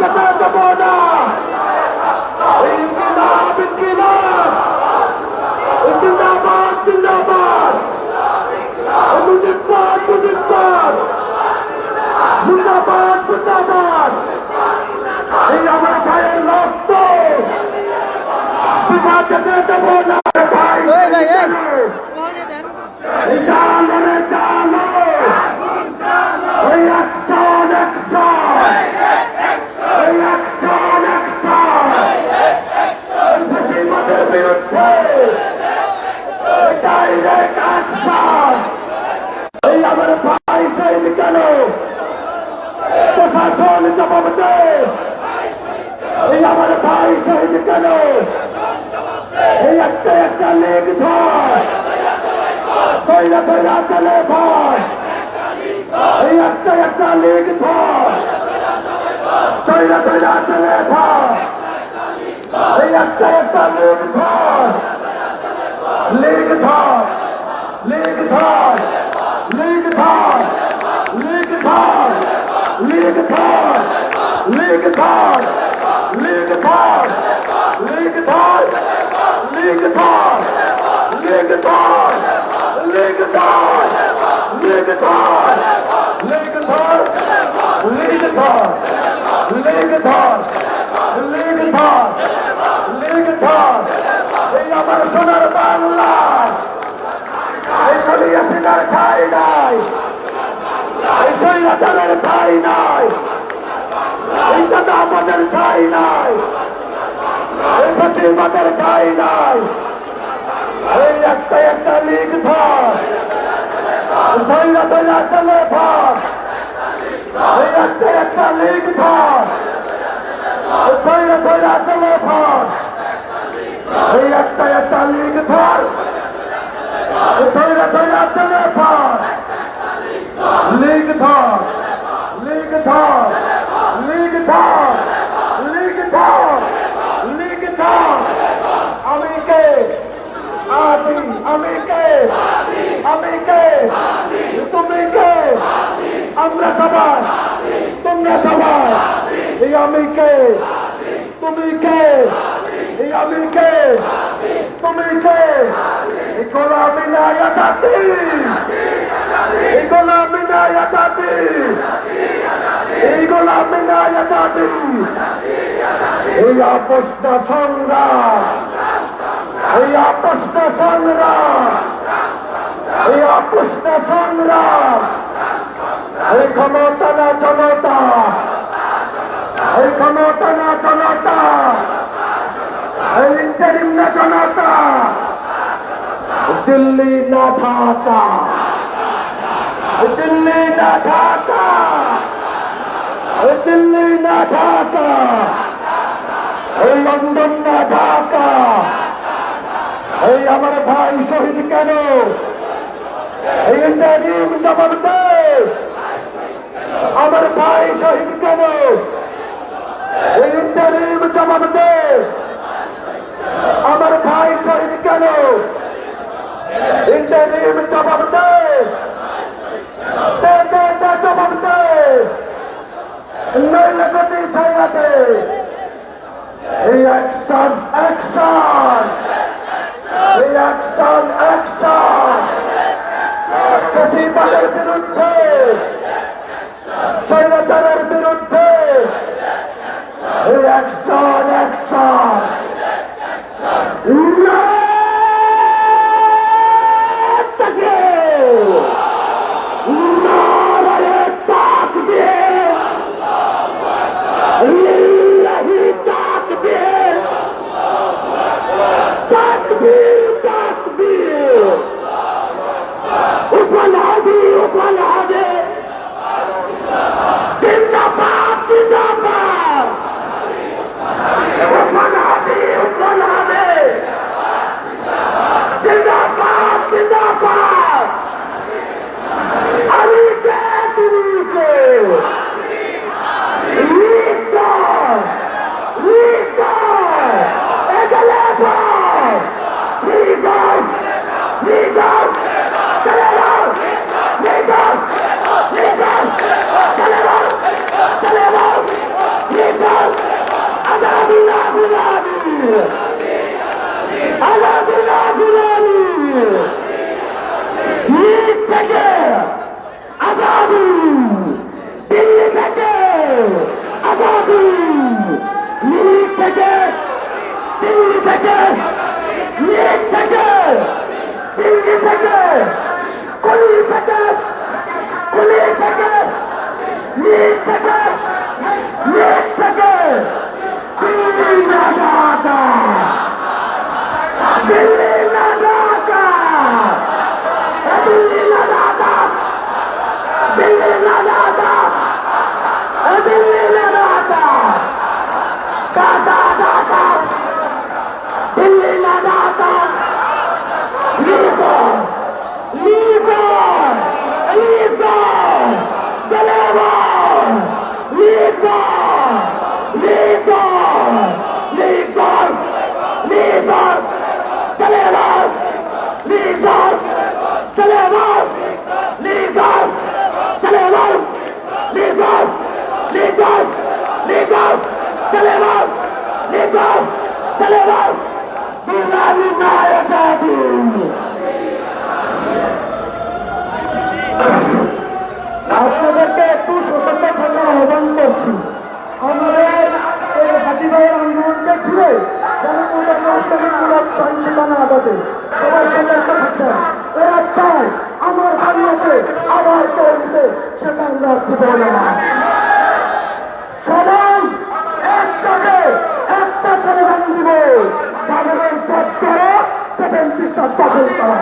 যেতে দেব না। ইনকিলাব ইনকিলাব জিন্দাবাদ জিন্দাবাদ মুজিববাদ মুজিববাদ জিন্দাবাদ জিন্দাবাদ। এই আমার ভাইয়ের রক্ত পিতা যেতে দেব না। আমার ভাই শহীদ কেন প্রশাসন জবাব দে। এই আমার ভাই শহীদ কেন এই একটা একটা লেগ ধর তৈরা তৈরা চলে ভাই। এই একটা একটা লেগ ধর তৈরা তৈরা চলে ভাই। এই একটা একটা লেগ ধর লেগ ধর লেগ ধর লেগ ধর লেগ ধর লেগ ধর লেগ ধর লেগ ধর লেগ ধর লেগ ধর লেগ ধর লেগ ধর লেগ ধর লেগ ধর লেগ ধর লেগ ধর লেগ ধর লেগ ধর। এই আমার সোনার বাংলা এই কলিয়াসিনার ঠাই নাই, এই সৈরাচারের ঠাই নাই, এই চাঁদাবাদের ঠাই নাই, এই ফসিবাদের ঠাই নাই। এই একটা একটা লীগ ধর ধৈরা ধৈরা চলে ধর। এই একটা একটা লীগ ধর ধৈরা ধৈরা চলে ধর। এই একটা একটা লীগ ধর ধৈরা ধৈরা চলে ধর। লীগ ধর লীগ ধর লীগ ধর লীগ ধর লীগ ধর। আমি কে আদি আমি কে আমি কে তুমি কে আমরা সবাই তোমরা সবাই। এই আমি কে তুমি কে এই আমি কে তুমি কে। এই গোলামি নাই আজাদি এই গোলামি নাই আজাদি এই গোলামি নাই আজাদি। এই আপোষ না সংগ্রাম এই আপোষ না সংগ্রাম এই আপোষ না সংগ্রাম। এই ক্ষমতা না জনতা এই ক্ষমতা না জনতা এই ইন্টারিম না জনতা। দিল্লি না ঢাকা দিল্লি না ঢাকা দিল্লি না ঢাকা এই লন্ডন না ঢাকা। এই আমার ভাই শহীদ কেন এই ইন্টারিম জবাব দে। আমার ভাই শহীদ কেন এই ইন্টারিম জবাব দে। আমার ভাই শহীদ কেন ইন্টারিম জবাব দে। দে দে দে জবাব দে নইলে গতি ছাইয়া দে। এই অ্যাকশন অ্যাকশন এই অ্যাকশন অ্যাকশন ফ্যাসিবাদের বিরুদ্ধে স্বৈরাচারের বিরুদ্ধে। এই অ্যাকশন অ্যাকশন Usman Hadi जिंदाबाद जिंदाबाद Usman Hadi থেকে নিচ থেকে দিল্লি থেকে কলি থেকে কুলি থেকে নিচ থেকে নিচ থেকে দিল্লি না ঢাকা দিল্লি না ঢাকা দিল্লি না ঢাকা দিল্লি না ঢাকা দিল্লি না ঢাকা ঢাকা ঢাকা দিল্লি না ঢাকা লিগো লিগো লিগো চলেবো লিগো লিগো লিগো লিগো চলেবো লিগো চলেবো লিগো চলেবো লিগো লিগো লিগো চলেবো লিগো চলেবো বিরানি নায়ক আপনাদেরকে একটু সতর্ক থাকার আহ্বান করছি। আমাদের এই হাতিবাইয়ের আন্দোলনকে ঘিরে জনমূলক সহিংসতা না ঘটে সবাই সতর্ক থাকছে। এরা চায় আমার বাংলাদেশে আবার তৈরিতে, সেটা আমরা খুঁজে না। সবাই একসাথে একটা ছেলে দিব তাদের পথ করা 70টা দখল করা।